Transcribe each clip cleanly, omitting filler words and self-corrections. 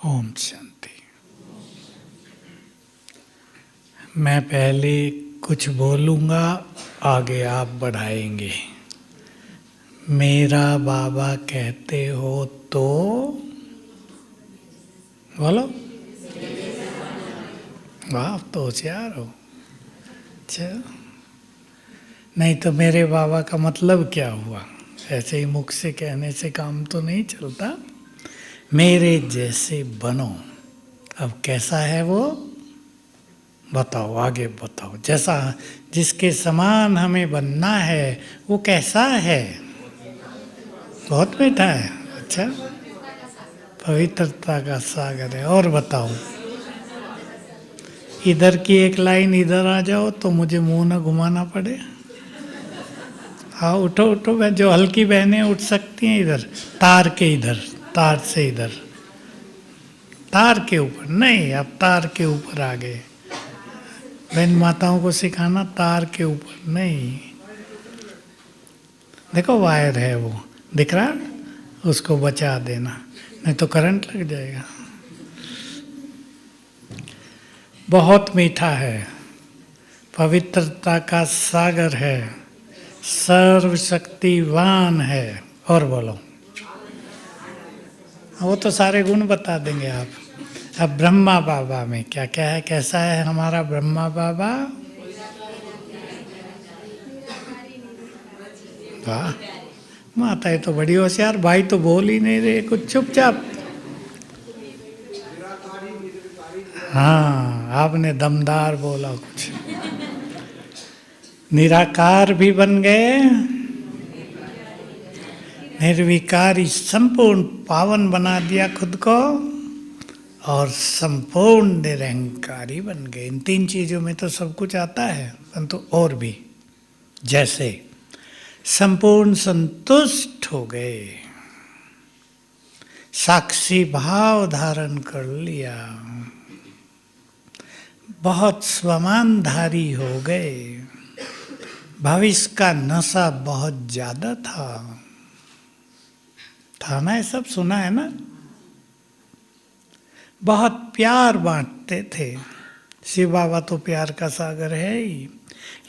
ओम शांति। मैं पहले कुछ बोलूँगा, आगे आप बढ़ाएंगे। मेरा बाबा कहते हो तो बोलो। वाह, तो होशियार हो। अच्छा, नहीं तो मेरे बाबा का मतलब क्या हुआ? ऐसे ही मुख से कहने से काम तो नहीं चलता। मेरे जैसे बनो। अब कैसा है वो बताओ, आगे बताओ। जैसा जिसके समान हमें बनना है वो कैसा है? बहुत मीठा है। अच्छा, पवित्रता का सागर है। और बताओ, इधर की एक लाइन इधर आ जाओ तो मुझे मुंह न घुमाना पड़े। हाँ, उठो उठो। मैं जो हल्की बहनें उठ सकती हैं इधर, तार के इधर, तार से इधर, तार के ऊपर नहीं, अब तार के ऊपर आ गए। बहन माताओं को सिखाना तार के ऊपर नहीं। देखो वायर है वो, दिख रहा है? उसको बचा देना, नहीं तो करंट लग जाएगा। बहुत मीठा है, पवित्रता का सागर है, सर्वशक्तिवान है। और बोलो। वो तो सारे गुण बता देंगे आप। अब ब्रह्मा बाबा में क्या क्या है, कैसा है हमारा ब्रह्मा बाबा? वाह, माता है तो बड़ी होशियार। भाई तो बोल ही नहीं रहे, कुछ चुपचाप। हाँ, आपने दमदार बोला कुछ। निराकार भी बन गए, निर्विकारी संपूर्ण पावन बना दिया खुद को, और संपूर्ण निरहंकारी बन गए। इन तीन चीजों में तो सब कुछ आता है, परंतु और भी। जैसे संपूर्ण संतुष्ट हो गए, साक्षी भाव धारण कर लिया, बहुत स्वमानधारी हो गए। भविष्य का नशा बहुत ज्यादा था ना? ये सब सुना है ना? बहुत प्यार बांटते थे। शिव बाबा तो प्यार का सागर है ही,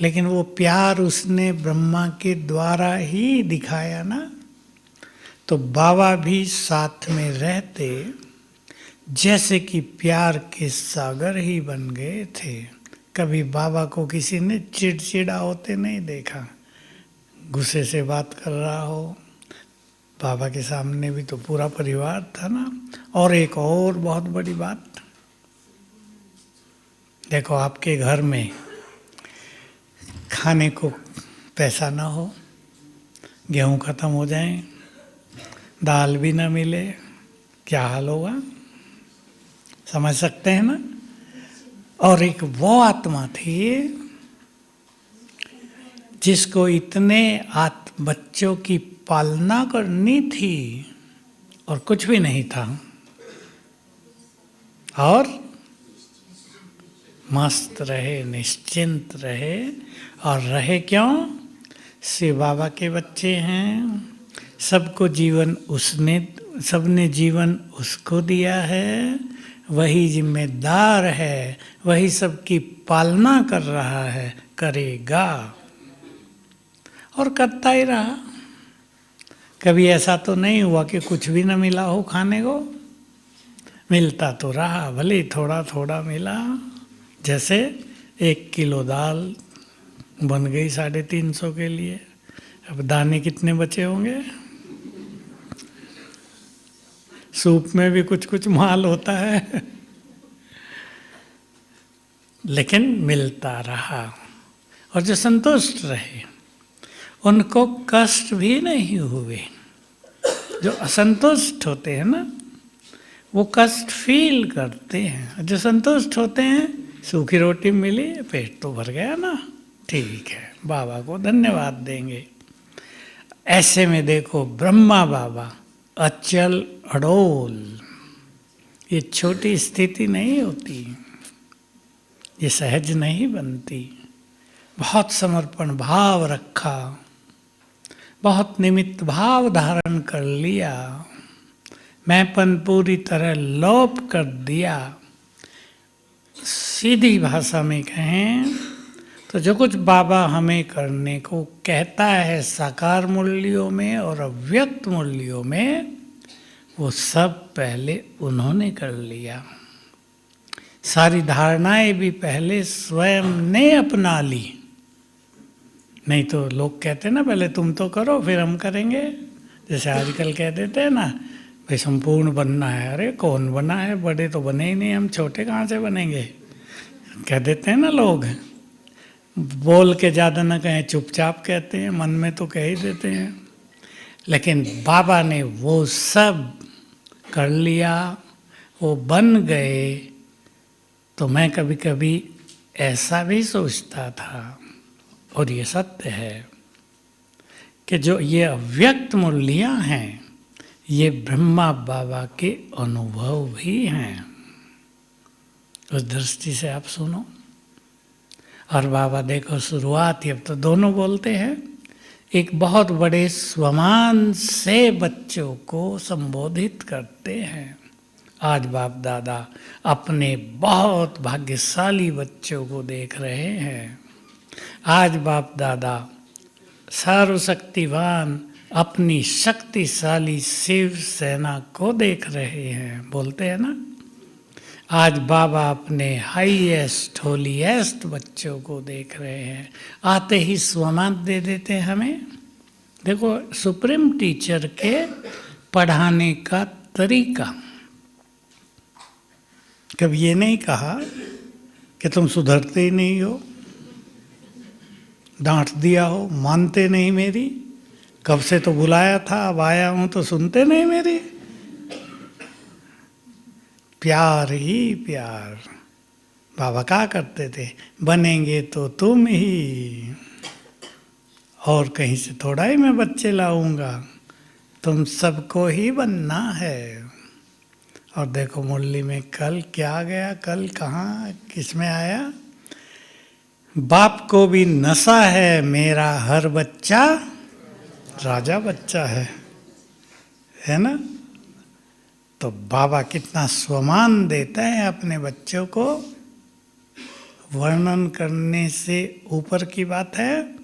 लेकिन वो प्यार उसने ब्रह्मा के द्वारा ही दिखाया ना। तो बाबा भी साथ में रहते जैसे कि प्यार के सागर ही बन गए थे। कभी बाबा को किसी ने चिड़चिड़ा होते नहीं देखा, गुस्से से बात कर रहा हो। बाबा के सामने भी तो पूरा परिवार था ना। और एक और बहुत बड़ी बात, देखो आपके घर में खाने को पैसा ना हो, गेहूं खत्म हो जाए, दाल भी ना मिले, क्या हाल होगा? समझ सकते हैं ना? और एक वो आत्मा थी जिसको इतने बच्चों की पालना करनी थी और कुछ भी नहीं था, और मस्त रहे, निश्चिंत रहे। और रहे क्यों? शिव बाबा के बच्चे हैं, सबको जीवन उसने, सबने जीवन उसको दिया है, वही जिम्मेदार है, वही सबकी पालना कर रहा है, करेगा और करता ही रहा। कभी ऐसा तो नहीं हुआ कि कुछ भी न मिला हो खाने को, मिलता तो रहा, भले थोड़ा थोड़ा मिला। जैसे 1 किलो दाल बन गई 350 के लिए, अब दाने कितने बचे होंगे? सूप में भी कुछ कुछ माल होता है, लेकिन मिलता रहा। और जो संतुष्ट रहे उनको कष्ट भी नहीं हुए। जो असंतुष्ट होते हैं ना, वो कष्ट फील करते हैं। जो संतुष्ट होते हैं, सूखी रोटी मिली, पेट तो भर गया ना, ठीक है, बाबा को धन्यवाद देंगे। ऐसे में देखो ब्रह्मा बाबा अचल अडोल, ये छोटी स्थिति नहीं होती, ये सहज नहीं बनती। बहुत समर्पण भाव रखा, बहुत निमित्त भाव धारण कर लिया, मैंपन पूरी तरह लोप कर दिया। सीधी भाषा में कहें तो जो कुछ बाबा हमें करने को कहता है साकार मूल्यों में और अव्यक्त मूल्यों में, वो सब पहले उन्होंने कर लिया। सारी धारणाएं भी पहले स्वयं ने अपना ली। नहीं तो लोग कहते ना पहले तुम तो करो फिर हम करेंगे। जैसे आजकल कह देते हैं ना भाई संपूर्ण बनना है। अरे कौन बना है, बड़े तो बने ही नहीं, हम छोटे कहाँ से बनेंगे, कह देते हैं ना लोग। बोल के ज़्यादा ना कहें, चुपचाप कहते हैं, मन में तो कह ही देते हैं। लेकिन बाबा ने वो सब कर लिया, वो बन गए। तो मैं कभी कभी ऐसा भी सोचता था, और ये सत्य है, कि जो ये अव्यक्त मूल्याँ हैं ये ब्रह्मा बाबा के अनुभव भी हैं। उस दृष्टि से आप सुनो। और बाबा देखो शुरुआत, अब तो दोनों बोलते हैं, एक बहुत बड़े स्वमान से बच्चों को संबोधित करते हैं। आज बाप दादा अपने बहुत भाग्यशाली बच्चों को देख रहे हैं। आज बाप दादा सर्वशक्तिवान अपनी शक्तिशाली शिव सेना को देख रहे हैं। बोलते हैं ना, आज बाबा अपने हाईएस्ट होलीएस्ट बच्चों को देख रहे हैं। आते ही स्वमान दे देते हैं हमें। देखो सुप्रीम टीचर के पढ़ाने का तरीका। कभी ये नहीं कहा कि तुम सुधरते ही नहीं हो, डांट दिया हो, मानते नहीं मेरी, कब से तो बुलाया था अब आया हूं तो सुनते नहीं मेरी। प्यार ही प्यार। बाबा क्या करते थे, बनेंगे तो तुम ही, और कहीं से थोड़ा ही मैं बच्चे लाऊंगा, तुम सबको ही बनना है। और देखो मुरली में कल क्या गया, कल कहाँ किस में आया, बाप को भी नशा है मेरा हर बच्चा राजा बच्चा है ना। तो बाबा कितना स्वमान देता है अपने बच्चों को। वर्णन करने से ऊपर की बात है,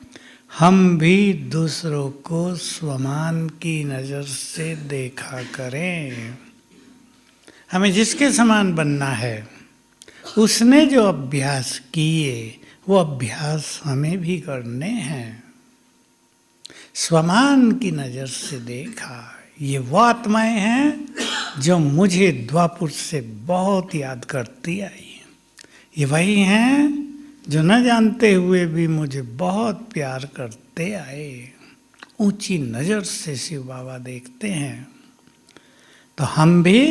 हम भी दूसरों को स्वमान की नज़र से देखा करें। हमें जिसके समान बनना है, उसने जो अभ्यास किए वो अभ्यास हमें भी करने हैं। स्वमान की नज़र से देखा, ये वो आत्माएं हैं जो मुझे द्वापुर से बहुत याद करती आई। ये वही हैं जो न जानते हुए भी मुझे बहुत प्यार करते आए। ऊंची नज़र से शिव बाबा देखते हैं। तो हम भी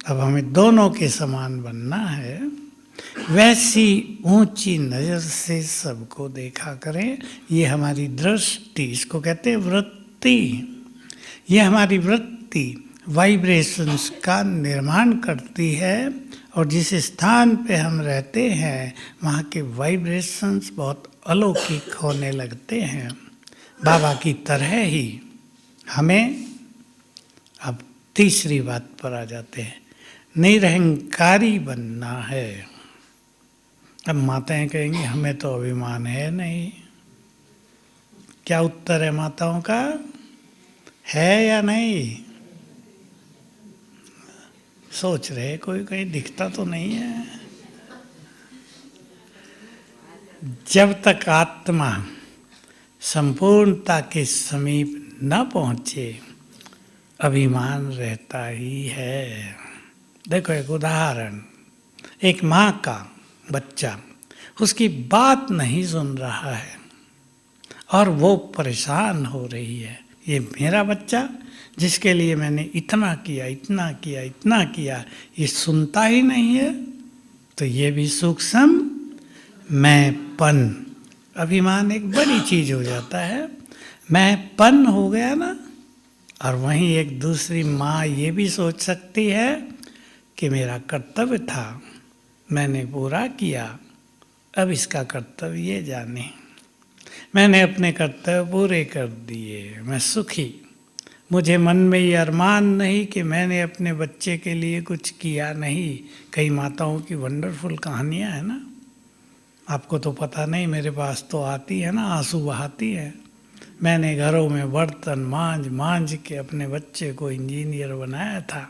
अब हमें दोनों के समान बनना है। वैसी ऊंची नज़र से सबको देखा करें। ये हमारी दृष्टि, इसको कहते हैं वृत्ति। ये हमारी वृत्ति वाइब्रेशंस का निर्माण करती है, और जिस स्थान पे हम रहते हैं वहाँ के वाइब्रेशंस बहुत अलौकिक होने लगते हैं। बाबा की तरह ही हमें, अब तीसरी बात पर आ जाते हैं, निरहंकारी बनना है। अब माताएं कहेंगी हमें तो अभिमान है नहीं। क्या उत्तर है माताओं का, है या नहीं? सोच रहे, कोई कहीं दिखता तो नहीं है। जब तक आत्मा संपूर्णता के समीप न पहुंचे, अभिमान रहता ही है। देखो एक उदाहरण, एक माँ का बच्चा उसकी बात नहीं सुन रहा है और वो परेशान हो रही है। ये मेरा बच्चा जिसके लिए मैंने इतना किया इतना किया इतना किया, ये सुनता ही नहीं है। तो ये भी सूक्ष्म मैंपन, अभिमान एक बड़ी चीज हो जाता है। मैंपन हो गया ना। और वहीं एक दूसरी माँ ये भी सोच सकती है कि मेरा कर्तव्य था, मैंने पूरा किया, अब इसका कर्तव्य ये जाने। मैंने अपने कर्तव्य पूरे कर दिए, मैं सुखी। मुझे मन में ये अरमान नहीं कि मैंने अपने बच्चे के लिए कुछ किया नहीं। कई माताओं की वंडरफुल कहानियाँ हैं ना, आपको तो पता नहीं, मेरे पास तो आती है ना, आंसू बहाती है। मैंने घरों में बर्तन मांज मांज के अपने बच्चे को इंजीनियर बनाया था।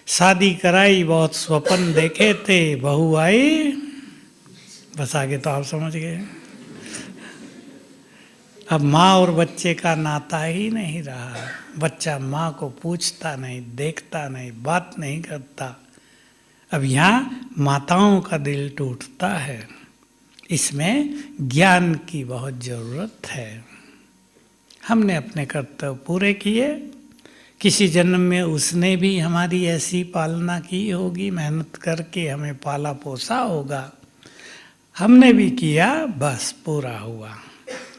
शादी कराई, बहुत स्वप्न देखे थे, बहू आई, बस आगे तो आप समझ गए। अब माँ और बच्चे का नाता ही नहीं रहा। बच्चा माँ को पूछता नहीं, देखता नहीं, बात नहीं करता। अब यहाँ माताओं का दिल टूटता है। इसमें ज्ञान की बहुत ज़रूरत है। हमने अपने कर्तव्य पूरे किए, किसी जन्म में उसने भी हमारी ऐसी पालना की होगी, मेहनत करके हमें पाला पोसा होगा, हमने भी किया, बस पूरा हुआ।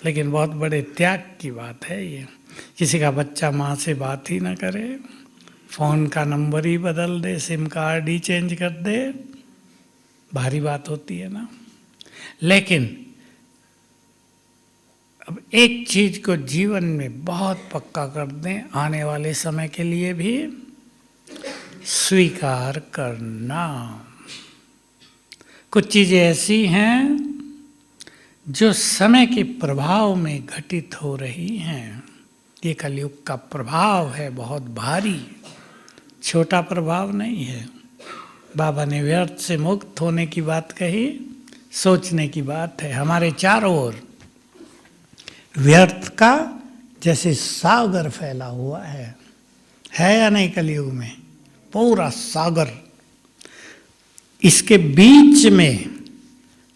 लेकिन बहुत बड़े त्याग की बात है ये। किसी का बच्चा माँ से बात ही ना करे, फ़ोन का नंबर ही बदल दे, सिम कार्ड ही चेंज कर दे, भारी बात होती है ना। लेकिन अब एक चीज को जीवन में बहुत पक्का कर दें, आने वाले समय के लिए भी, स्वीकार करना। कुछ चीजें ऐसी हैं जो समय के प्रभाव में घटित हो रही हैं। ये कलयुग का प्रभाव है, बहुत भारी, छोटा प्रभाव नहीं है। बाबा ने व्यर्थ से मुक्त होने की बात कही, सोचने की बात है। हमारे चारों ओर व्यर्थ का जैसे सागर फैला हुआ है या नहीं कलयुग में? पूरा सागर। इसके बीच में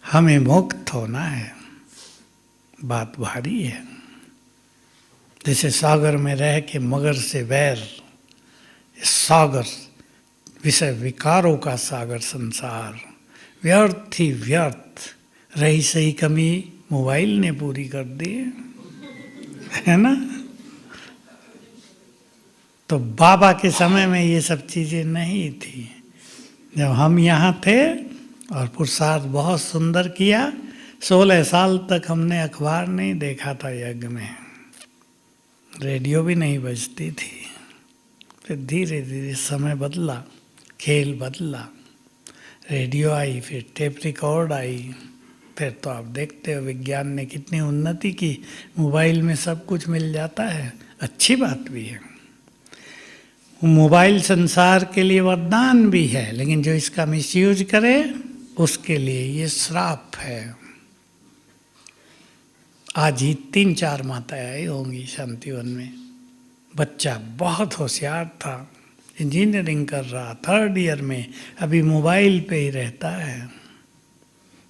हमें मुक्त होना है। बात भारी है। जैसे सागर में रह के मगर से वैर, सागर, विषय विकारों का सागर संसार, व्यर्थ ही व्यर्थ। रही सही कमी मोबाइल ने पूरी कर दी है ना। तो बाबा के समय में ये सब चीजें नहीं थी। जब हम यहाँ थे और पुरुषार्थ बहुत सुंदर किया, 16 साल तक हमने अखबार नहीं देखा था यज्ञ में, रेडियो भी नहीं बजती थी। फिर धीरे धीरे समय बदला, खेल बदला, रेडियो आई, फिर टेप रिकॉर्ड आई, फिर तो आप देखते हो विज्ञान ने कितनी उन्नति की। मोबाइल में सब कुछ मिल जाता है, अच्छी बात भी है। मोबाइल संसार के लिए वरदान भी है, लेकिन जो इसका मिसयूज करे उसके लिए ये श्राप है। आज ही 3-4 माताएं आई होंगी शांतिवन में। बच्चा बहुत होशियार था, इंजीनियरिंग कर रहा, 3rd ईयर में, अभी मोबाइल पे ही रहता है।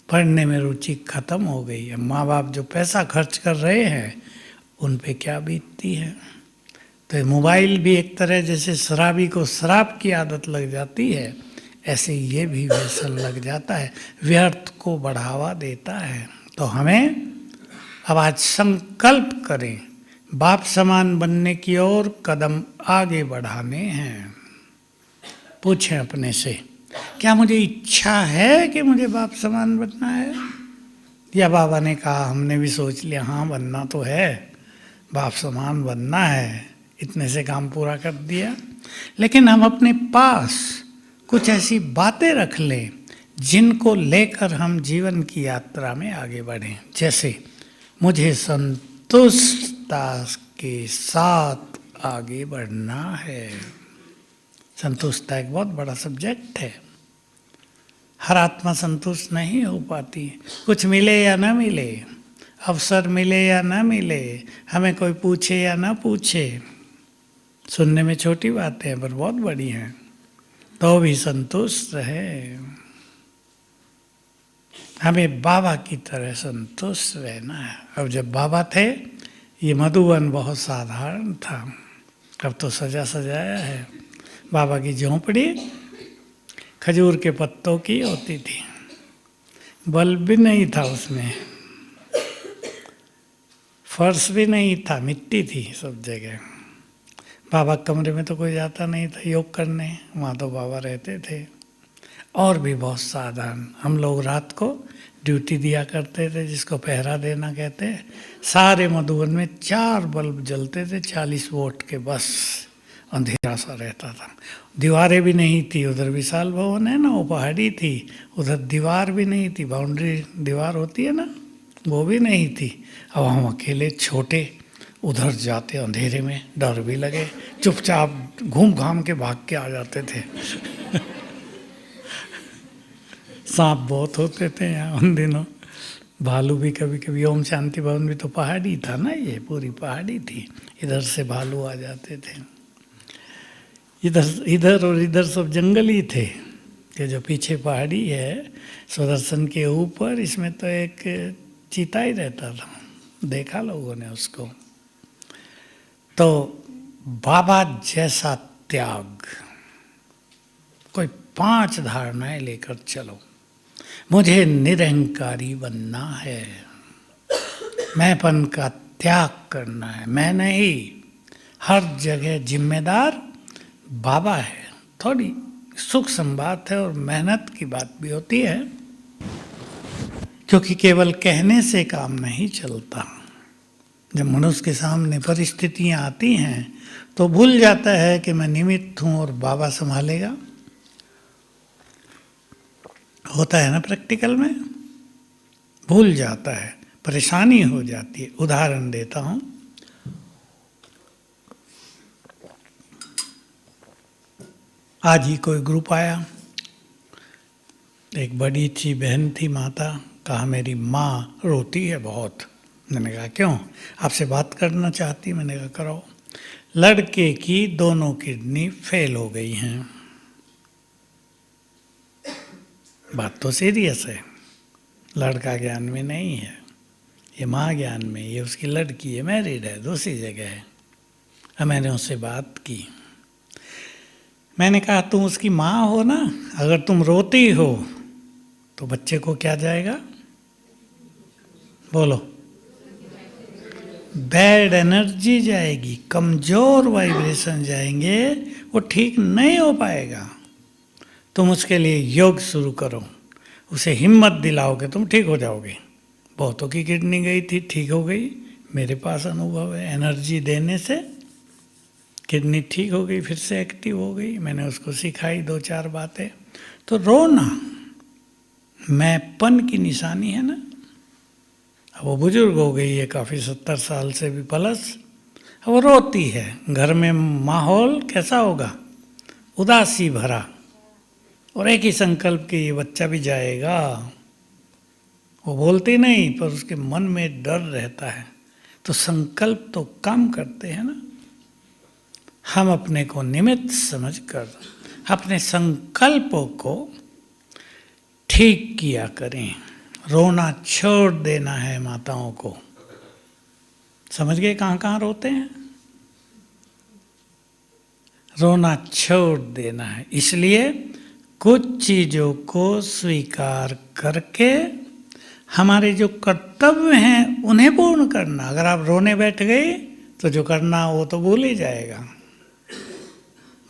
पढ़ने में रुचि खत्म हो गई है। माँ बाप जो पैसा खर्च कर रहे हैं उन पे क्या बीतती है। तो मोबाइल भी एक तरह जैसे शराबी को शराब की आदत लग जाती है, ऐसे ये भी व्यसन लग जाता है, व्यर्थ को बढ़ावा देता है। तो हमें अब आज संकल्प करें, बाप समान बनने की ओर कदम आगे बढ़ाने हैं। पूछें अपने से, क्या मुझे इच्छा है कि मुझे बाप समान बनना है? या बाबा ने कहा, हमने भी सोच लिया, हाँ बनना तो है, बाप समान बनना है, इतने से काम पूरा कर दिया। लेकिन हम अपने पास कुछ ऐसी बातें रख लें जिनको लेकर हम जीवन की यात्रा में आगे बढ़ें। जैसे मुझे संतुष्टता के साथ आगे बढ़ना है। संतुष्टता एक बहुत बड़ा सब्जेक्ट है। हर आत्मा संतुष्ट नहीं हो पाती। कुछ मिले या ना मिले, अवसर मिले या ना मिले, हमें कोई पूछे या ना पूछे, सुनने में छोटी बातें हैं पर बहुत बड़ी हैं, तो भी संतुष्ट रहे। हमें बाबा की तरह संतुष्ट रहना है। अब जब बाबा थे, ये मधुवन बहुत साधारण था, अब तो सजा सजाया है। बाबा की झोंपड़ी खजूर के पत्तों की होती थी, बल्ब भी नहीं था उसमें, फर्श भी नहीं था, मिट्टी थी सब जगह। बाबा कमरे में तो कोई जाता नहीं था योग करने, वहाँ तो बाबा रहते थे। और भी बहुत साधारण। हम लोग रात को ड्यूटी दिया करते थे, जिसको पहरा देना कहते हैं। सारे मधुबन में 4 बल्ब जलते थे 40 वोल्ट के, बस अंधेरा सा रहता था। दीवारें भी नहीं थी, उधर विशाल भवन है ना, वो पहाड़ी थी, उधर दीवार भी नहीं थी, बाउंड्री दीवार होती है ना, वो भी नहीं थी। अब हम अकेले छोटे उधर जाते अंधेरे में, डर भी लगे, चुपचाप घूम घाम के भाग के आ जाते थे। सांप बहुत होते थे यहाँ उन दिनों, भालू भी कभी कभी। ओम शांति भवन भी तो पहाड़ी था ना, ये पूरी पहाड़ी थी, इधर से भालू आ जाते थे। इधर इधर और इधर सब जंगल ही थे। ये जो पीछे पहाड़ी है सुदर्शन के ऊपर, इसमें तो एक चीता ही रहता था, देखा लोगों ने उसको। तो बाबा जैसा त्याग, कोई 5 धारणाएं लेकर चलो। मुझे निरहंकारी बनना है, मैंपन का त्याग करना है, मैं नहीं, हर जगह जिम्मेदार बाबा है। थोड़ी सूक्ष्म बात है और मेहनत की बात भी होती है, क्योंकि केवल कहने से काम नहीं चलता। जब मनुष्य के सामने परिस्थितियां आती हैं तो भूल जाता है कि मैं निमित्त हूं और बाबा संभालेगा। होता है ना प्रैक्टिकल में, भूल जाता है, परेशानी हो जाती है। उदाहरण देता हूं, आज ही कोई ग्रुप आया, एक बड़ी सी बहन थी, माता, कहा मेरी माँ रोती है बहुत। मैंने कहा क्यों, आपसे बात करना चाहती। मैंने कहा करो। लड़के की दोनों किडनी फेल हो गई हैं। बात तो सीरियस है, लड़का ज्ञान में नहीं है, ये माँ ज्ञान में, ये उसकी लड़की है, मैरिड है, दूसरी जगह है। अब मैंने उससे बात की, मैंने कहा तुम उसकी माँ हो ना, अगर तुम रोती हो तो बच्चे को क्या जाएगा, बोलो, बैड एनर्जी जाएगी, कमजोर वाइब्रेशन जाएंगे, वो ठीक नहीं हो पाएगा। तुम उसके लिए योग शुरू करो, उसे हिम्मत दिलाओगे, तुम ठीक हो जाओगे। बहुतों की किडनी गई थी, ठीक हो गई, मेरे पास अनुभव है। एनर्जी देने से किडनी ठीक हो गई, फिर से एक्टिव हो गई। मैंने उसको सिखाई 2-4 बातें। तो रोना मैंपन की निशानी है ना। अब वो बुजुर्ग हो गई है काफ़ी, 70 साल से भी प्लस। अब वो रोती है, घर में माहौल कैसा होगा, उदासी भरा, और एक ही संकल्प कि ये बच्चा भी जाएगा। वो बोलती नहीं पर उसके मन में डर रहता है। तो संकल्प तो काम करते हैं ना। हम अपने को निमित्त समझकर अपने संकल्पों को ठीक किया करें। रोना छोड़ देना है माताओं को। समझ गए कहाँ कहाँ रोते हैं? रोना छोड़ देना है। इसलिए कुछ चीज़ों को स्वीकार करके हमारे जो कर्तव्य हैं उन्हें पूर्ण करना। अगर आप रोने बैठ गए तो जो करना वो तो भूल ही जाएगा।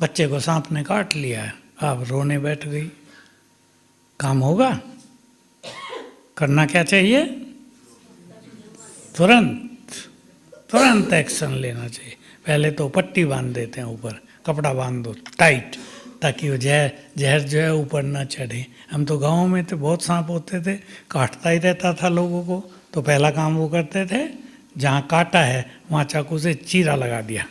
बच्चे को सांप ने काट लिया है, आप रोने बैठ गई, काम होगा? करना क्या चाहिए? तुरंत एक्शन लेना चाहिए। पहले तो पट्टी बांध देते हैं ऊपर, कपड़ा बांध दो टाइट, ताकि वो जहर जो है ऊपर ना चढ़े। हम तो गाँव में तो बहुत सांप होते थे, काटता ही रहता था लोगों को। तो पहला काम वो करते थे, जहाँ काटा है वहाँ चाकू से चीरा लगा दिया,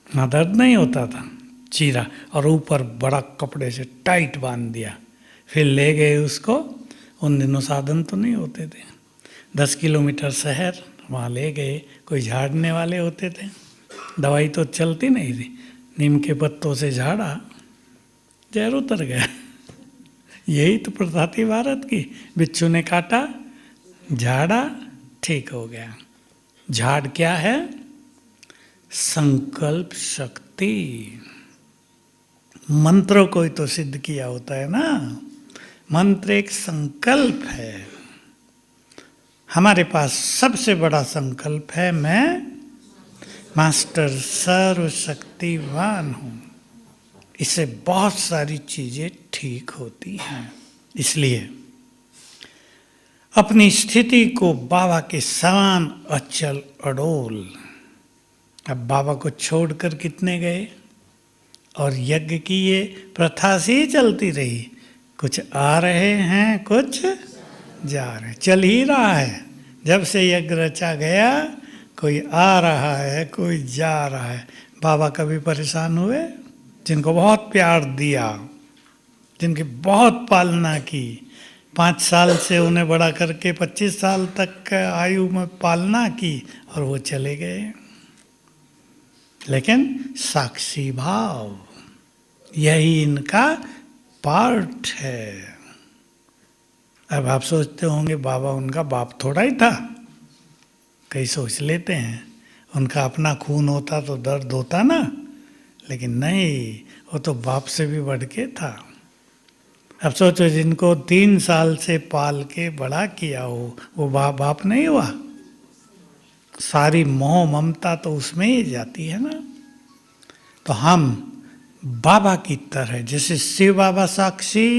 वहाँ दर्द नहीं होता था, चीरा, और ऊपर बड़ा कपड़े से टाइट बांध दिया। फिर ले गए उसको, उन दिनों साधन तो नहीं होते थे, 10 किलोमीटर शहर, वहाँ ले गए। कोई झाड़ने वाले होते थे, दवाई तो चलती नहीं थी, नीम के पत्तों से झाड़ा, जहर उतर गया। यही तो प्रथा थी भारत की। बिच्छू ने काटा, झाड़ा, ठीक हो गया। झाड़ क्या है? संकल्प शक्ति। मंत्रों को ही तो सिद्ध किया होता है ना। मंत्र एक संकल्प है। हमारे पास सबसे बड़ा संकल्प है, मैं मास्टर सर्वशक्तिवान हूँ। इससे बहुत सारी चीज़ें ठीक होती हैं। इसलिए अपनी स्थिति को बाबा के समान अचल अडोल। अब बाबा को छोड़कर कितने गए और यज्ञ की ये प्रथा सी चलती रही। कुछ आ रहे हैं, कुछ जा रहे, चल ही रहा है। जब से यज्ञ रचा गया, कोई आ रहा है, कोई जा रहा है। बाबा कभी परेशान हुए? जिनको बहुत प्यार दिया, जिनकी बहुत पालना की, 5 साल से उन्हें बड़ा करके 25 साल तक आयु में पालना की, और वो चले गए। लेकिन साक्षी भाव यही इनका पार्ट है। अब आप सोचते होंगे बाबा उनका बाप थोड़ा ही था। कई सोच लेते हैं उनका अपना खून होता तो दर्द होता ना, लेकिन नहीं, वो तो बाप से भी बढ़ के था। अब सोचो जिनको 3 साल से पाल के बड़ा किया हो, वो बाप नहीं हुआ? सारी मोह ममता तो उसमें ही जाती है ना। तो हम बाबा की तरह, जैसे शिव बाबा साक्षी,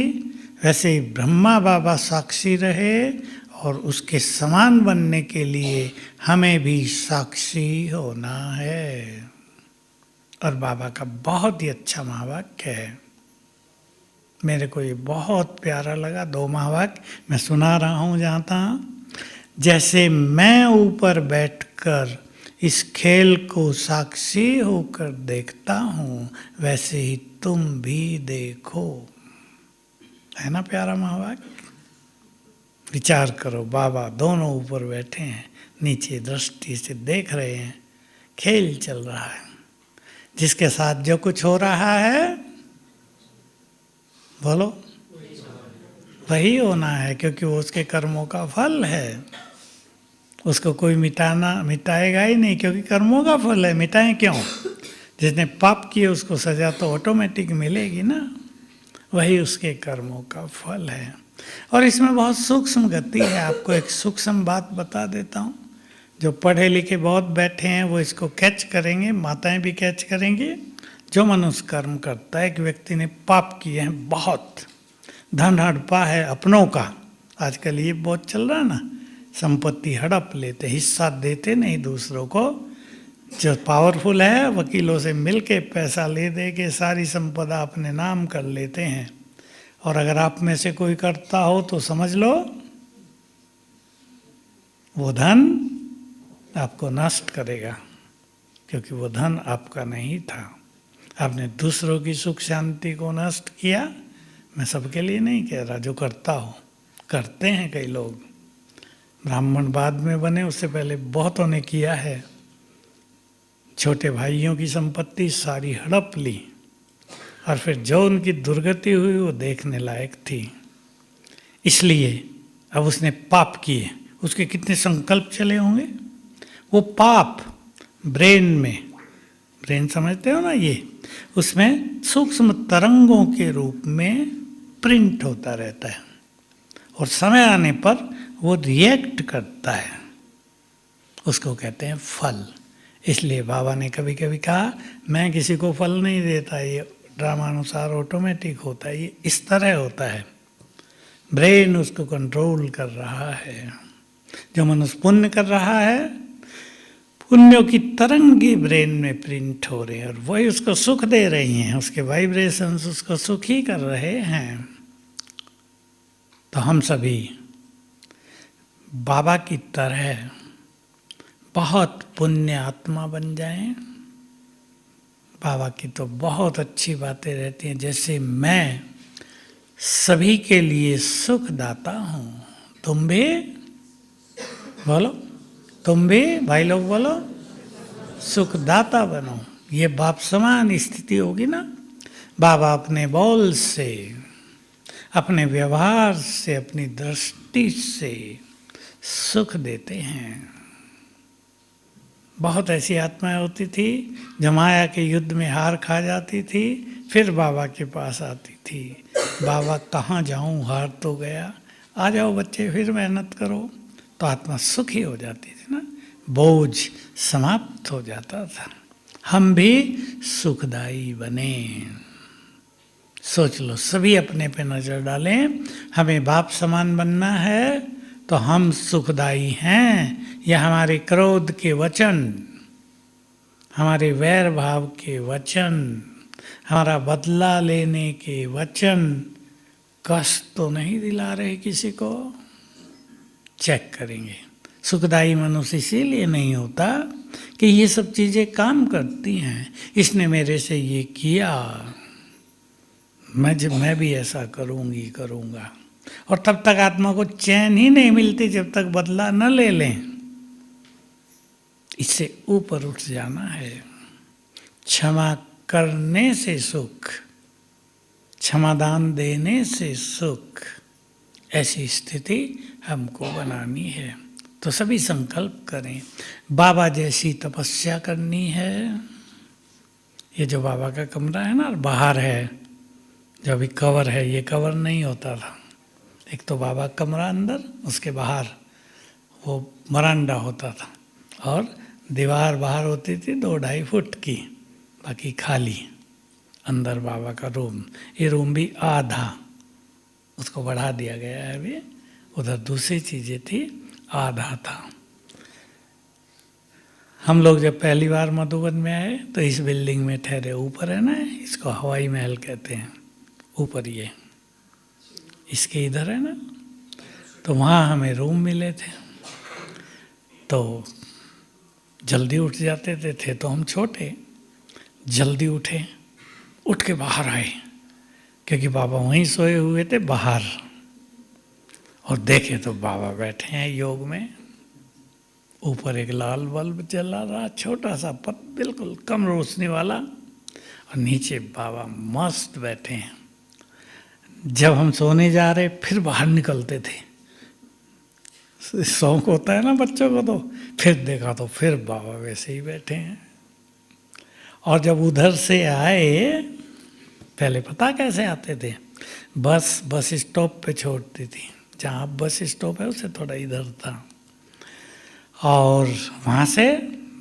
वैसे ही ब्रह्मा बाबा साक्षी रहे, और उसके समान बनने के लिए हमें भी साक्षी होना है। और बाबा का बहुत ही अच्छा महावाक्य है, मेरे को ये बहुत प्यारा लगा। 2 महावाक्य मैं सुना रहा हूँ जहाँ तहाँ। जैसे मैं ऊपर बैठकर इस खेल को साक्षी होकर देखता हूँ, वैसे ही तुम भी देखो। है ना प्यारा महावाक्य? विचार करो, बाबा दोनों ऊपर बैठे हैं, नीचे दृष्टि से देख रहे हैं, खेल चल रहा है। जिसके साथ जो कुछ हो रहा है, बोलो, वही होना है, क्योंकि वो उसके कर्मों का फल है। उसको कोई मिटाएगा ही नहीं, क्योंकि कर्मों का फल है। मिटाएं क्यों? जिसने पाप किए उसको सजा तो ऑटोमेटिक मिलेगी ना, वही उसके कर्मों का फल है। और इसमें बहुत सूक्ष्म गति है। आपको एक सूक्ष्म बात बता देता हूँ, जो पढ़े लिखे बहुत बैठे हैं वो इसको कैच करेंगे, माताएं भी कैच करेंगी। जो मनुष्य कर्म करता है, एक व्यक्ति ने पाप किए हैं, बहुत धन हड़पा है अपनों का, आजकल ये बहुत चल रहा है ना, संपत्ति हड़प लेते, हिस्सा देते नहीं दूसरों को। जो पावरफुल है, वकीलों से मिलके पैसा ले दे के सारी संपदा अपने नाम कर लेते हैं। और अगर आप में से कोई करता हो तो समझ लो वो धन आपको नष्ट करेगा, क्योंकि वो धन आपका नहीं था। आपने दूसरों की सुख शांति को नष्ट किया। मैं सबके लिए नहीं कह रहा, जो करता हो, करते हैं कई लोग। ब्राह्मण बाद में बने, उससे पहले बहुतों ने किया है। छोटे भाइयों की संपत्ति सारी हड़प ली, और फिर जो उनकी दुर्गति हुई वो देखने लायक थी। इसलिए अब उसने पाप किए, उसके कितने संकल्प चले होंगे। वो पाप ब्रेन में, ब्रेन समझते हो ना, ये उसमें सूक्ष्म तरंगों के रूप में प्रिंट होता रहता है, और समय आने पर वो रिएक्ट करता है। उसको कहते हैं फल। इसलिए बाबा ने कभी कभी कहा, मैं किसी को फल नहीं देता, ये ड्रामानुसार ऑटोमेटिक होता है, ये इस तरह होता है। ब्रेन उसको कंट्रोल कर रहा है। जो मनुष्य पुण्य कर रहा है, पुण्यों की तरंगे ब्रेन में प्रिंट हो रहे हैं, और वही उसको सुख दे रही हैं, उसके वाइब्रेशंस उसको सुख ही कर रहे हैं। तो हम सभी बाबा की तरह बहुत पुण्य आत्मा बन जाएं। बाबा की तो बहुत अच्छी बातें रहती हैं, जैसे मैं सभी के लिए सुखदाता हूँ, तुम भी बोलो, तुम भी भाई लोग बोलो, सुखदाता बनो। ये बाप समान स्थिति होगी ना। बाबा अपने बोल से, अपने व्यवहार से, अपनी दृष्टि से सुख देते हैं। बहुत ऐसी आत्माएं होती थी जो माया के युद्ध में हार खा जाती थी, फिर बाबा के पास आती थी। बाबा कहाँ जाऊँ, हार तो गया, आ जाओ बच्चे फिर मेहनत करो। तो आत्मा सुखी हो जाती थी ना, बोझ समाप्त हो जाता था। हम भी सुखदायी बने। सोच लो, सभी अपने पे नज़र डालें। हमें बाप समान बनना है, तो हम सुखदाई हैं, यह हमारे क्रोध के वचन, हमारे वैर भाव के वचन, हमारा बदला लेने के वचन कष्ट तो नहीं दिला रहे किसी को? चेक करेंगे। सुखदाई मनुष्य इसीलिए नहीं होता कि ये सब चीज़ें काम करती हैं, इसने मेरे से ये किया, मैं भी ऐसा करूँगा। और तब तक आत्मा को चैन ही नहीं मिलती जब तक बदला न ले लें। इससे ऊपर उठ जाना है। क्षमा करने से सुख, क्षमादान देने से सुख, ऐसी स्थिति हमको बनानी है। तो सभी संकल्प करें। बाबा जैसी तपस्या करनी है। ये जो बाबा का कमरा है ना, बाहर है, जो अभी कवर है, ये कवर नहीं होता था। एक तो बाबा कमरा अंदर, उसके बाहर वो मरांडा होता था, और दीवार बाहर होती थी 2-2.5 फुट की, बाकी खाली अंदर बाबा का रूम। ये रूम भी आधा, उसको बढ़ा दिया गया है अभी। उधर दूसरी चीज़ें थी, आधा था। हम लोग जब पहली बार मधुबन में आए तो इस बिल्डिंग में ठहरे। ऊपर है ना, इसको हवाई महल कहते हैं, ऊपर ये इसके इधर है ना, तो वहाँ हमें रूम मिले थे। तो जल्दी उठ जाते थे तो हम छोटे, जल्दी उठे, उठ के बाहर आए, क्योंकि बाबा वहीं सोए हुए थे बाहर, और देखे तो बाबा बैठे हैं योग में। ऊपर एक लाल बल्ब जला रहा, छोटा सा बिल्कुल कम रोशनी वाला, और नीचे बाबा मस्त बैठे हैं। जब हम सोने जा रहे फिर बाहर निकलते थे, शौक होता है ना बच्चों को, तो फिर देखा तो फिर बाबा वैसे ही बैठे हैं। और जब उधर से आए, पहले पता कैसे आते थे, बस स्टॉप पे छोड़ती थी, जहाँ बस स्टॉप है उससे थोड़ा इधर था, और वहाँ से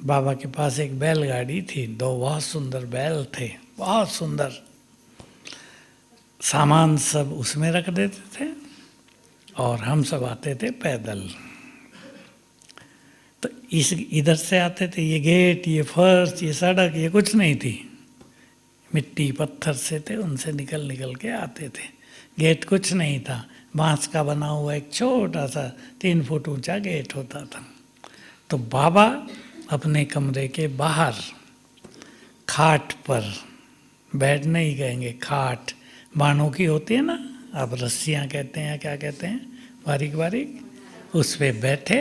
बाबा के पास एक बैलगाड़ी थी, 2 बहुत सुंदर बैल थे, बहुत सुंदर। सामान सब उसमें रख देते थे और हम सब आते थे पैदल। तो इधर से आते थे, ये गेट, ये फर्श, ये सड़क, ये कुछ नहीं थी, मिट्टी पत्थर से थे, उनसे निकल के आते थे। गेट कुछ नहीं था, बांस का बना हुआ एक छोटा सा 3 फुट ऊंचा गेट होता था। तो बाबा अपने कमरे के बाहर खाट पर, बेड नहीं कहेंगे, खाट बानों की होती है ना, आप रस्सियाँ कहते हैं, क्या कहते हैं, बारीक बारीक, उस पे बैठे,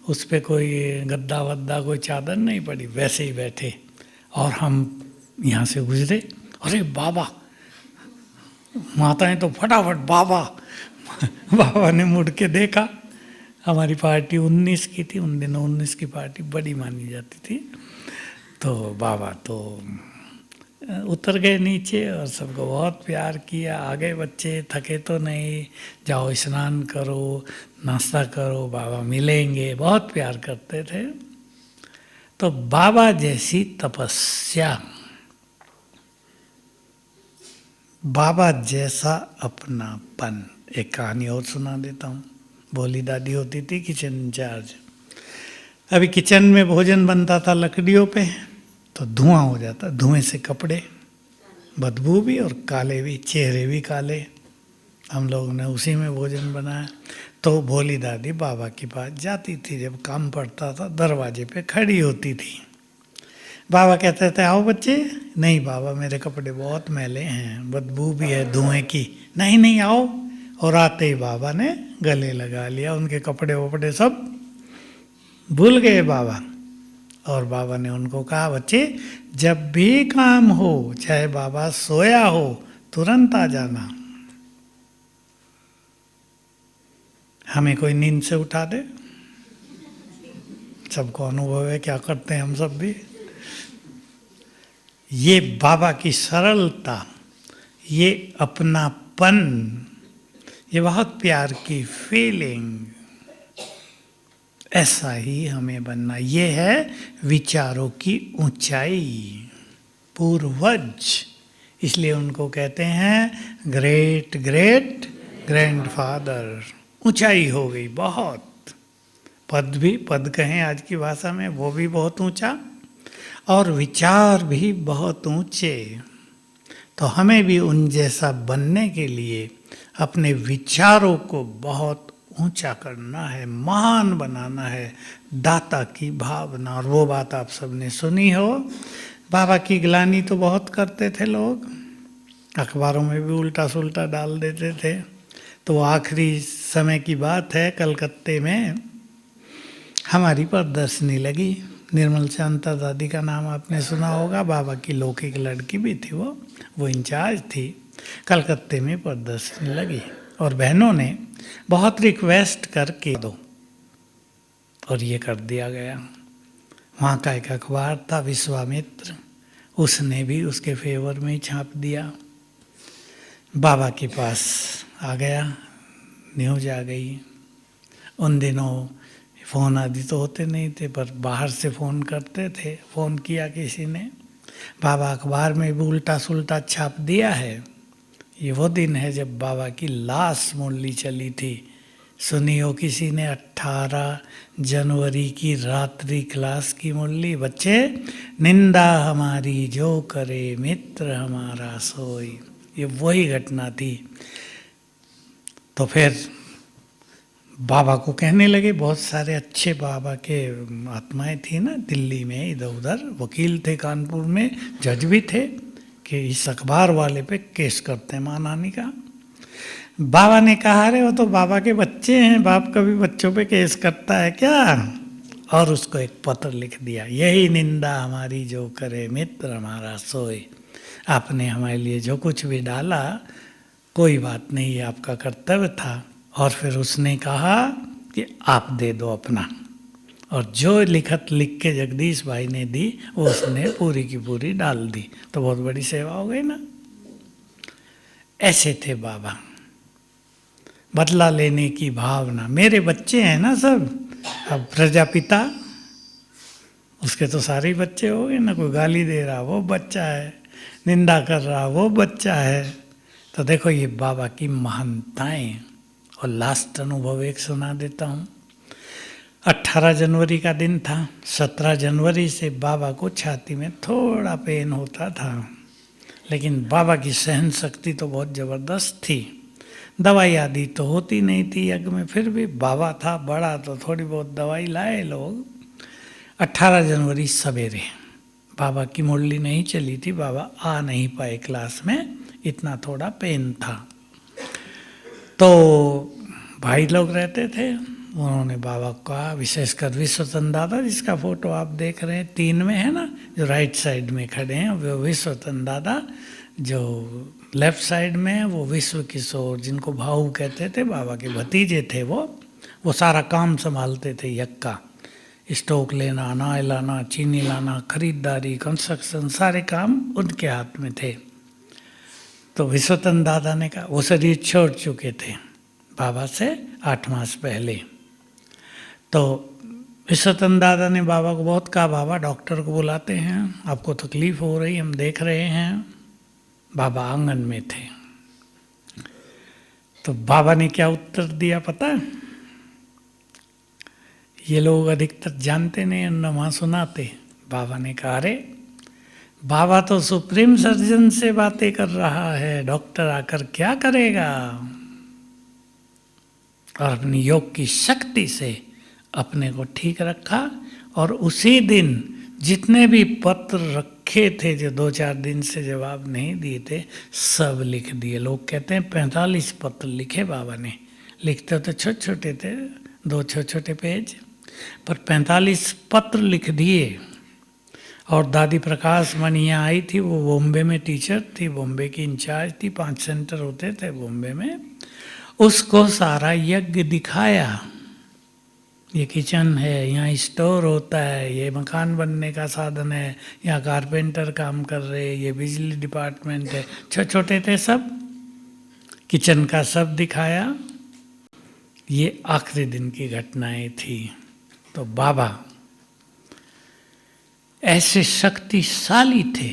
उस पे कोई गद्दा वद्दा कोई चादर नहीं पड़ी, वैसे ही बैठे। और हम यहाँ से गुजरे, अरे बाबा, माताएं तो फटाफट बाबा बाबा ने मुड़ के देखा। हमारी पार्टी 19 की थी, उन दिनों 19 की पार्टी बड़ी मानी जाती थी। तो बाबा तो उतर गए नीचे और सबको बहुत प्यार किया। आ गए बच्चे, थके तो नहीं, जाओ स्नान करो, नाश्ता करो, बाबा मिलेंगे, बहुत प्यार करते थे। तो बाबा जैसी तपस्या, बाबा जैसा अपनापन। एक कहानी और सुना देता हूँ। भोली दादी होती थी किचन इंचार्ज। अभी किचन में भोजन बनता था लकड़ियों पे, तो धुआं हो जाता, धुएं से कपड़े, बदबू भी और काले भी, चेहरे भी काले। हम लोगों ने उसी में भोजन बनाया। तो भोली दादी बाबा के पास जाती थी, जब काम पड़ता था दरवाजे पे खड़ी होती थी। बाबा कहते थे आओ बच्चे, नहीं बाबा मेरे कपड़े बहुत मैले हैं, बदबू भी है धुएं की, नहीं नहीं आओ। और आते ही बाबा ने गले लगा लिया, उनके कपड़े वपड़े सब भूल गए बाबा। और बाबा ने उनको कहा बच्चे जब भी काम हो, चाहे बाबा सोया हो, तुरंत आ जाना। हमें कोई नींद से उठा दे, सबको अनुभव है क्या करते हैं हम सब भी। ये बाबा की सरलता, ये अपनापन, ये बहुत प्यार की फीलिंग, ऐसा ही हमें बनना। ये है विचारों की ऊंचाई, पूर्वज। इसलिए उनको कहते हैं ग्रेट ग्रेट ग्रैंडफादर। ऊंचाई हो गई बहुत। पद भी, पद कहें आज की भाषा में, वो भी बहुत ऊंचा, और विचार भी बहुत ऊंचे। तो हमें भी उन जैसा बनने के लिए अपने विचारों को बहुत ऊंचा करना है, महान बनाना है, दाता की भावना। और वो बात आप सबने सुनी हो, बाबा की ग्लानि तो बहुत करते थे लोग, अखबारों में भी उल्टा सुल्टा डाल देते थे। तो आखिरी समय की बात है, कलकत्ते में हमारी प्रदर्शनी लगी। निर्मल शांता दादी का नाम आपने सुना होगा, बाबा की लौकिक लड़की भी थी, वो इंचार्ज थी। कलकत्ते में प्रदर्शनी लगी और बहनों ने बहुत रिक्वेस्ट करके दो, और ये कर दिया गया। वहाँ का एक अखबार था विश्वामित्र, उसने भी उसके फेवर में ही छाप दिया। बाबा के पास आ गया, न्यूज आ गई। उन दिनों फ़ोन आदि तो होते नहीं थे, पर बाहर से फ़ोन करते थे। फ़ोन किया किसी ने, बाबा अखबार में भी उल्टा सुल्टा छाप दिया है। ये वो दिन है जब बाबा की लास्ट मुरली चली थी, सुनी हो किसी ने? 18 जनवरी की रात्रि क्लास की मुरली। बच्चे, निंदा हमारी जो करे मित्र हमारा सोई, ये वही घटना थी। तो फिर बाबा को कहने लगे, बहुत सारे अच्छे बाबा के आत्माएं थी ना दिल्ली में, इधर उधर वकील थे, कानपुर में जज भी थे, कि इस अखबार वाले पे केस करते हैं माँ नानी का। बाबा ने कहा, अरे वो तो बाबा के बच्चे हैं, बाप कभी बच्चों पे केस करता है क्या? और उसको एक पत्र लिख दिया, यही निंदा हमारी जो करे मित्र हमारा सोए। आपने हमारे लिए जो कुछ भी डाला, कोई बात नहीं, ये आपका कर्तव्य था। और फिर उसने कहा कि आप दे दो अपना, और जो लिखत लिख के जगदीश भाई ने दी, वो उसने पूरी की पूरी डाल दी। तो बहुत बड़ी सेवा हो गई ना। ऐसे थे बाबा, बदला लेने की भावना। मेरे बच्चे हैं ना सब, अब प्रजापिता, उसके तो सारे बच्चे हो गए ना। कोई गाली दे रहा वो बच्चा है, निंदा कर रहा वो बच्चा है। तो देखो ये बाबा की महानताएं। और लास्ट अनुभव एक सुना देता हूँ। 18 जनवरी का दिन था। 17 जनवरी से बाबा को छाती में थोड़ा पेन होता था, लेकिन बाबा की सहन शक्ति तो बहुत ज़बरदस्त थी। दवाई आदि तो होती नहीं थी यज्ञ में, फिर भी बाबा था बड़ा तो थोड़ी बहुत दवाई लाए लोग। 18 जनवरी सवेरे बाबा की मुरली नहीं चली थी, बाबा आ नहीं पाए क्लास में, इतना थोड़ा पेन था। तो भाई लोग रहते थे, उन्होंने बाबा को कहा, विशेषकर विश्वचंद दादा जिसका फोटो आप देख रहे हैं 3 में है ना, जो राइट साइड में खड़े हैं वो विश्वचंद दादा, जो लेफ्ट साइड में है वो विश्व किशोर, जिनको भाऊ कहते थे, बाबा के भतीजे थे। वो सारा काम संभालते थे यज्ञ का, स्टॉक लेना, अनाज लाना, चीनी लाना, खरीदारी, कंस्ट्रक्शन, सारे काम उनके हाथ में थे। तो विश्वचंद दादा ने कहा, वो शरीर छोड़ चुके थे बाबा से 8 मास पहले। तो विश्वचंद दादा ने बाबा को बहुत कहा, बाबा डॉक्टर को बुलाते हैं, आपको तकलीफ हो रही, हम देख रहे हैं। बाबा आंगन में थे। तो बाबा ने क्या उत्तर दिया पता है? ये लोग अधिकतर जानते नहीं, न वहाँ सुनाते। बाबा ने कहा, अरे बाबा तो सुप्रीम सर्जन से बातें कर रहा है, डॉक्टर आकर क्या करेगा? और अपनी योग की शक्ति से अपने को ठीक रखा, और उसी दिन जितने भी पत्र रखे थे, जो 2-4 दिन से जवाब नहीं दिए थे, सब लिख दिए। लोग कहते हैं 45 पत्र लिखे बाबा ने। लिखते तो छोटे छोटे थे, 2 छोटे पेज, पर 45 पत्र लिख दिए। और दादी प्रकाश मणि यहाँ आई थी, वो बॉम्बे में टीचर थी, बॉम्बे की इंचार्ज थी, 5 सेंटर होते थे बॉम्बे में। उसको सारा यज्ञ दिखाया, ये किचन है, यहाँ स्टोर होता है, ये मकान बनने का साधन है, यहाँ कारपेंटर काम कर रहे, ये बिजली डिपार्टमेंट है। छोटे थे सब, किचन का सब दिखाया। ये आखिरी दिन की घटनाएं थी। तो बाबा ऐसे शक्तिशाली थे।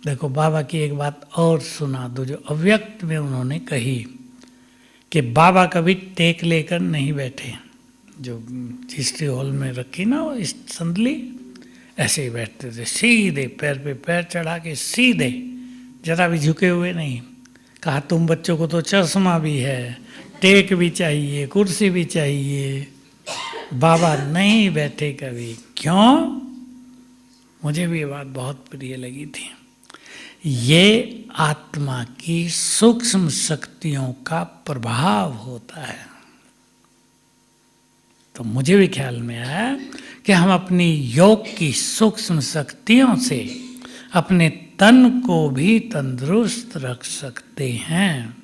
देखो बाबा की एक बात और सुना दो, जो अव्यक्त में उन्होंने कही कि बाबा कभी टेक लेकर नहीं बैठे, जो हिस्ट्री हॉल में रखी ना वो इस संदली, ऐसे ही बैठते थे सीधे, पैर पे पैर चढ़ा के सीधे, जरा भी झुके हुए नहीं। कहा तुम बच्चों को तो चश्मा भी है, टेक भी चाहिए, कुर्सी भी चाहिए, बाबा नहीं बैठे कभी। क्यों? मुझे भी ये बात बहुत प्रिय लगी थी। ये आत्मा की सूक्ष्म शक्तियों का प्रभाव होता है। तो मुझे भी ख्याल में आया कि हम अपनी योग की सूक्ष्म शक्तियों से अपने तन को भी तंदुरुस्त रख सकते हैं,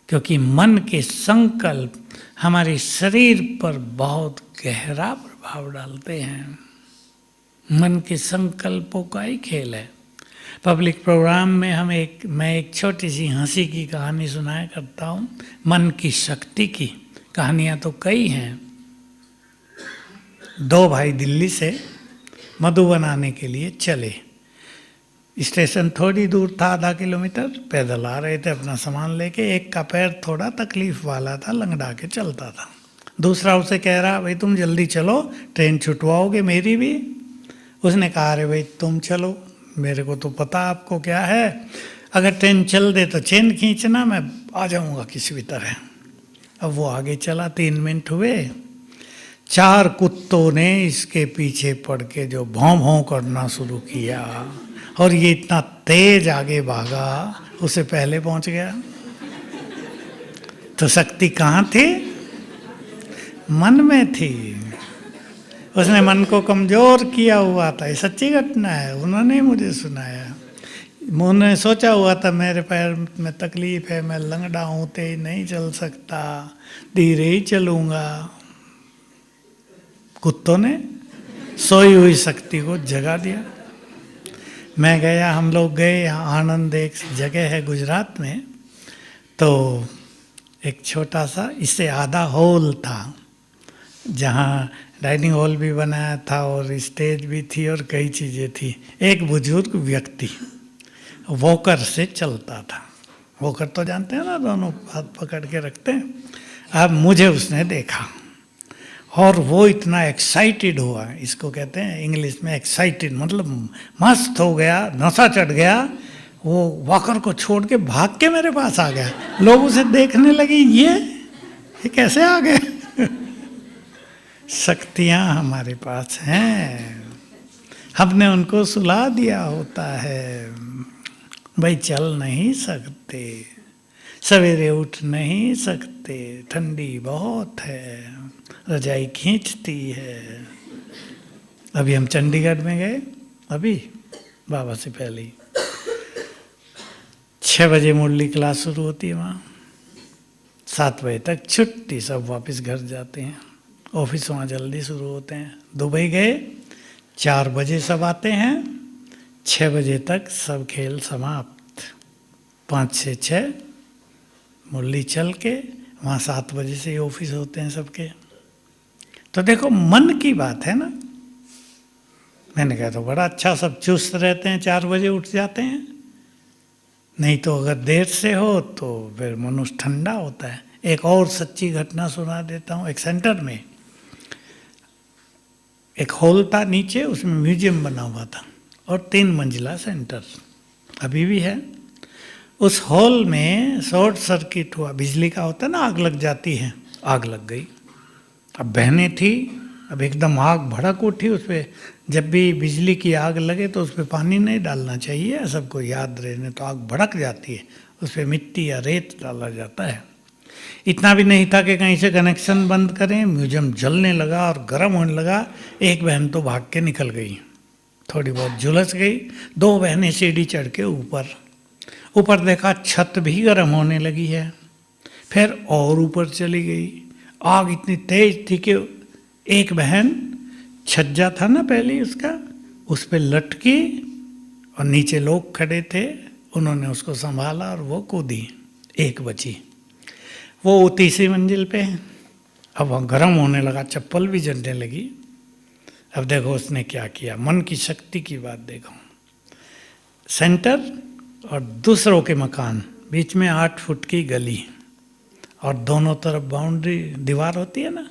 क्योंकि मन के संकल्प हमारे शरीर पर बहुत गहरा प्रभाव डालते हैं। मन के संकल्पों का ही खेल है। पब्लिक प्रोग्राम में मैं एक छोटी सी हंसी की कहानी सुनाया करता हूँ, मन की शक्ति की। कहानियाँ तो कई हैं। दो भाई दिल्ली से मधुबन आने के लिए चले। स्टेशन थोड़ी दूर था, आधा किलोमीटर। पैदल आ रहे थे अपना सामान लेके। एक का पैर थोड़ा तकलीफ वाला था, लंगड़ा के चलता था। दूसरा उसे कह रहा, भाई तुम जल्दी चलो, ट्रेन छुटवाओगे मेरी भी। उसने कहा, अरे भाई तुम चलो, मेरे को तो पता आपको क्या है, अगर ट्रेन चल दे तो चेन खींचना, मैं आ जाऊंगा किसी भी तरह। अब वो आगे चला, 3 मिनट हुए। 4 कुत्तों ने इसके पीछे पड़ के जो भौं भौं करना शुरू किया, और ये इतना तेज आगे भागा, उसे पहले पहुंच गया। तो शक्ति कहाँ थी? मन में थी। उसने मन को कमजोर किया हुआ था। ये सच्ची घटना है, उन्होंने मुझे सुनाया। उन्होंने सोचा हुआ था मेरे पैर में तकलीफ है, मैं लंगड़ा हूँ, तेज नहीं चल सकता, धीरे ही चलूँगा। कुत्तों ने सोई हुई शक्ति को जगा दिया। मैं गया, हम लोग गए, आनंद एक जगह है गुजरात में, तो एक छोटा सा इससे आधा हॉल था, जहाँ डाइनिंग हॉल भी बनाया था और स्टेज भी थी और कई चीज़ें थी। एक बुजुर्ग व्यक्ति वॉकर से चलता था। वॉकर तो जानते हैं ना, दोनों हाथ पकड़ के रखते हैं। अब मुझे उसने देखा और वो इतना एक्साइटेड हुआ, इसको कहते हैं इंग्लिश में एक्साइटेड, मतलब मस्त हो गया, नशा चढ़ गया। वो वॉकर को छोड़ के भाग के मेरे पास आ गया। लोग उसे देखने लगे, ये कैसे आ गए? शक्तियाँ हमारे पास हैं, हमने उनको सुला दिया होता है। भाई चल नहीं सकते, सवेरे उठ नहीं सकते, ठंडी बहुत है, रजाई खींचती है। अभी हम चंडीगढ़ में गए, अभी बाबा से पहले ही 6 बजे मुरली क्लास शुरू होती है वहाँ, 7 बजे तक छुट्टी, सब वापस घर जाते हैं। ऑफिस वहाँ जल्दी शुरू होते हैं। दुबई गए, 4 बजे सब आते हैं, 6 बजे तक सब खेल समाप्त। 5 से 6 मुरली चल के वहाँ 7 बजे से ऑफिस होते हैं सबके। तो देखो मन की बात है ना। मैंने कहा तो बड़ा अच्छा, सब चुस्त रहते हैं, 4 बजे उठ जाते हैं। नहीं तो अगर देर से हो तो फिर मनुष्य ठंडा होता है। एक और सच्ची घटना सुना देता हूँ। एक सेंटर में एक हॉल था नीचे, उसमें म्यूजियम बना हुआ था और 3 मंजिला सेंटर अभी भी है। उस हॉल में शॉर्ट सर्किट हुआ, बिजली का होता है ना, आग लग जाती है, आग लग गई। अब बहनें थी, अब एकदम आग भड़क उठी। उस पर जब भी बिजली की आग लगे तो उस पर पानी नहीं डालना चाहिए, सबको याद रहने, तो आग भड़क जाती है, उस पर मिट्टी या रेत डाला जाता है। इतना भी नहीं था कि कहीं से कनेक्शन बंद करें, म्यूजियम जलने लगा और गर्म होने लगा। एक बहन तो भाग के निकल गई, थोड़ी बहुत झुलस गई। 2 बहनें सीढ़ी चढ़ के ऊपर देखा, छत भी गर्म होने लगी है। फिर और ऊपर चली गई। आग इतनी तेज थी कि एक बहन, छज्जा था ना पहले उसका, उस पर लटकी और नीचे लोग खड़े थे, उन्होंने उसको संभाला और वो कूदी, एक बची। वो 3री मंजिल पे है। अब वहाँ गर्म होने लगा, चप्पल भी जलने लगी। अब देखो उसने क्या किया, मन की शक्ति की बात देखो। सेंटर और दूसरों के मकान, बीच में 8 फुट की गली, और दोनों तरफ बाउंड्री दीवार होती है ना,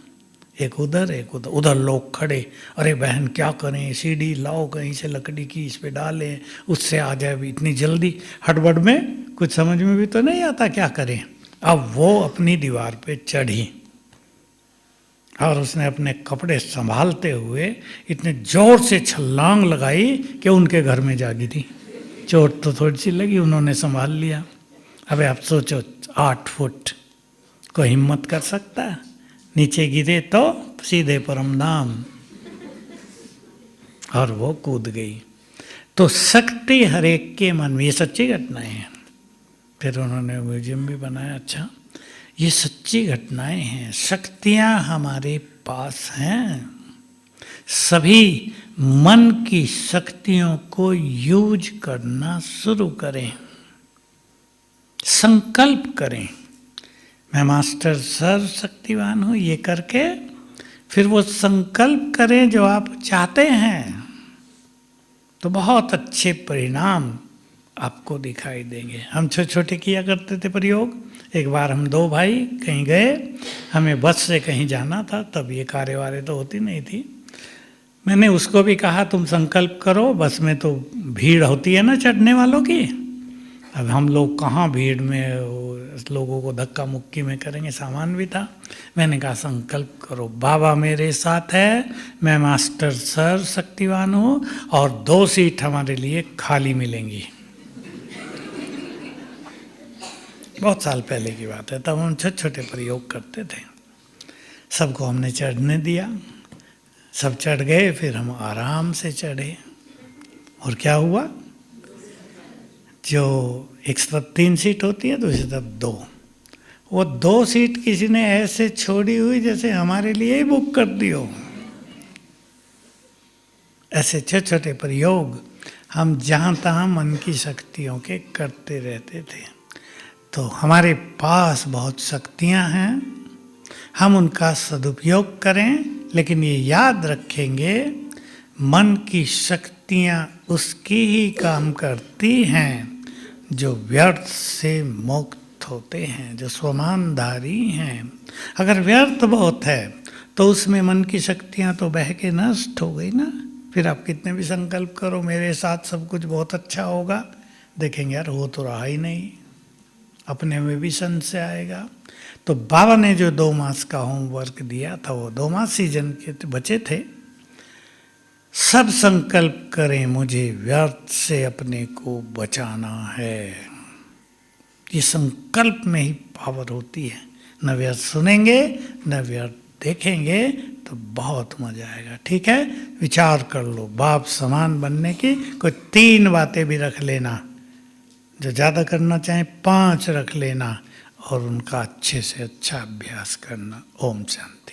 एक उधर एक उधर, उधर लोग खड़े, अरे बहन क्या करें, सीढ़ी लाओ कहीं से लकड़ी की, इस पे डालें, उससे आ जाए भी इतनी जल्दी, हड़बड़ में कुछ समझ में भी तो नहीं आता क्या करें। अब वो अपनी दीवार पे चढ़ी और उसने अपने कपड़े संभालते हुए इतने जोर से छलांग लगाई कि उनके घर में जा गिरी। चोट तो थोड़ी सी लगी, उन्होंने संभाल लिया। अबे आप सोचो 8 फुट, कोई हिम्मत कर सकता है? नीचे गिरे तो सीधे परम धाम, और वो कूद गई। तो शक्ति हर एक के मन में, ये सच्ची घटनाएं हैं। फिर उन्होंने म्यूजियम भी बनाया। अच्छा, ये सच्ची घटनाएं हैं, शक्तियां हमारे पास हैं। सभी मन की शक्तियों को यूज करना शुरू करें, संकल्प करें, मैं मास्टर सर्वशक्तिवान हूं, ये करके फिर वो संकल्प करें जो आप चाहते हैं, तो बहुत अच्छे परिणाम आपको दिखाई देंगे। हम छोटे छोटे किया करते थे प्रयोग। एक बार हम 2 भाई कहीं गए, हमें बस से कहीं जाना था, तब ये कार्य तो होती नहीं थी। मैंने उसको भी कहा तुम संकल्प करो, बस में तो भीड़ होती है ना चढ़ने वालों की। अब हम लोग कहाँ भीड़ में लोगों को धक्का मुक्की में करेंगे, सामान भी था। मैंने कहा संकल्प करो, बाबा मेरे साथ है, मैं मास्टर सर्वशक्तिवान हूँ और 2 सीट हमारे लिए खाली मिलेंगी। बहुत साल पहले की बात है, तब हम छोटे छोटे प्रयोग करते थे। सबको हमने चढ़ने दिया, सब चढ़ गए, फिर हम आराम से चढ़े। और क्या हुआ, जो एक तरफ 3 सीट होती है, दूसरी तरफ 2, वो 2 सीट किसी ने ऐसे छोड़ी हुई जैसे हमारे लिए ही बुक कर दी हो। ऐसे छोटे छोटे प्रयोग हम जहाँ तहाँ मन की शक्तियों के करते रहते थे। तो हमारे पास बहुत शक्तियाँ हैं, हम उनका सदुपयोग करें, लेकिन ये याद रखेंगे मन की शक्तियाँ उसकी ही काम करती हैं जो व्यर्थ से मुक्त होते हैं, जो स्वमानधारी हैं। अगर व्यर्थ बहुत है तो उसमें मन की शक्तियाँ तो बह के नष्ट हो गई ना। फिर आप कितने भी संकल्प करो मेरे साथ सब कुछ बहुत अच्छा होगा, देखेंगे यार हो तो रहा ही नहीं, अपने में भी संशय आएगा। तो बाबा ने जो 2 मास का होमवर्क दिया था, वो 2 मास सीजन के बचे थे। सब संकल्प करें मुझे व्यर्थ से अपने को बचाना है। ये संकल्प में ही पावर होती है। न व्यर्थ सुनेंगे न व्यर्थ देखेंगे तो बहुत मजा आएगा। ठीक है, विचार कर लो बाप समान बनने की कोई 3 बातें भी रख लेना, जो ज़्यादा करना चाहें 5 रख लेना, और उनका अच्छे से अच्छा अभ्यास करना। ओम शांति।